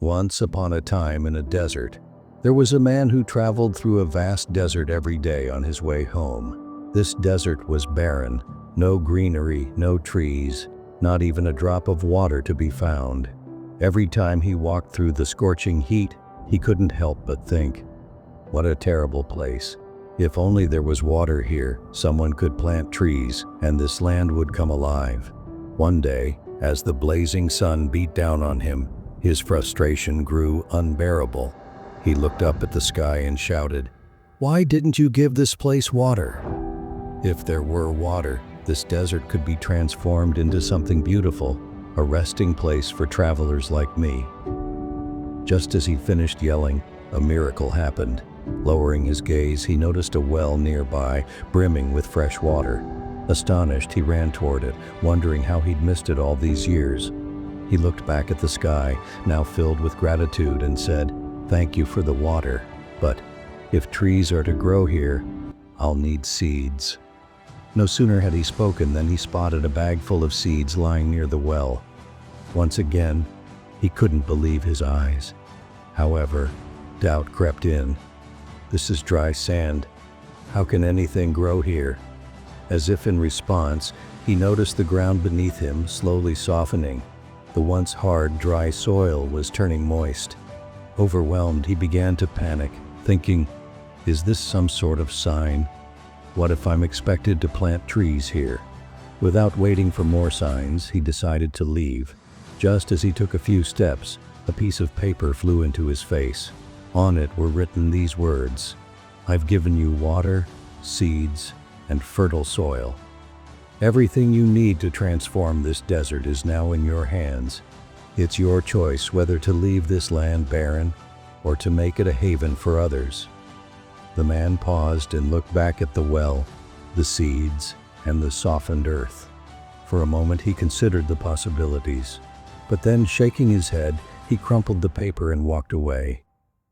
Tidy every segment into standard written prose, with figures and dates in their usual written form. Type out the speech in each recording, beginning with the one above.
Once upon a time in a desert, there was a man who traveled through a vast desert every day on his way home. This desert was barren, no greenery, no trees, not even a drop of water to be found. Every time he walked through the scorching heat, he couldn't help but think, what a terrible place. If only there was water here, someone could plant trees, and this land would come alive. One day, as the blazing sun beat down on him, his frustration grew unbearable. He looked up at the sky and shouted, "Why didn't you give this place water?" If there were water, this desert could be transformed into something beautiful, a resting place for travelers like me. Just as he finished yelling, a miracle happened. Lowering his gaze, he noticed a well nearby, brimming with fresh water. Astonished, he ran toward it, wondering how he'd missed it all these years. He looked back at the sky, now filled with gratitude, and said, "Thank you for the water, but if trees are to grow here, I'll need seeds." No sooner had he spoken than he spotted a bag full of seeds lying near the well. Once again, he couldn't believe his eyes. However, doubt crept in. This is dry sand. How can anything grow here? As if in response, he noticed the ground beneath him slowly softening. The once hard, dry soil was turning moist. Overwhelmed, he began to panic, thinking, is this some sort of sign? What if I'm expected to plant trees here? Without waiting for more signs, he decided to leave. Just as he took a few steps, a piece of paper flew into his face. On it were written these words, "I've given you water, seeds, and fertile soil. Everything you need to transform this desert is now in your hands. It's your choice whether to leave this land barren or to make it a haven for others." The man paused and looked back at the well, the seeds, and the softened earth. For a moment he considered the possibilities, but then, shaking his head, he crumpled the paper and walked away.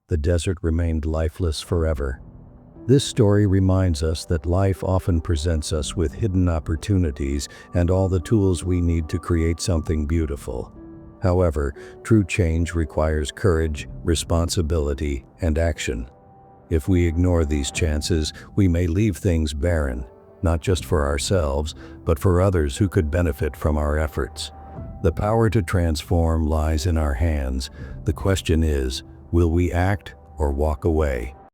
The desert remained lifeless forever. This story reminds us that life often presents us with hidden opportunities and all the tools we need to create something beautiful. However, true change requires courage, responsibility, and action. If we ignore these chances, we may leave things barren, not just for ourselves, but for others who could benefit from our efforts. The power to transform lies in our hands. The question is, will we act or walk away?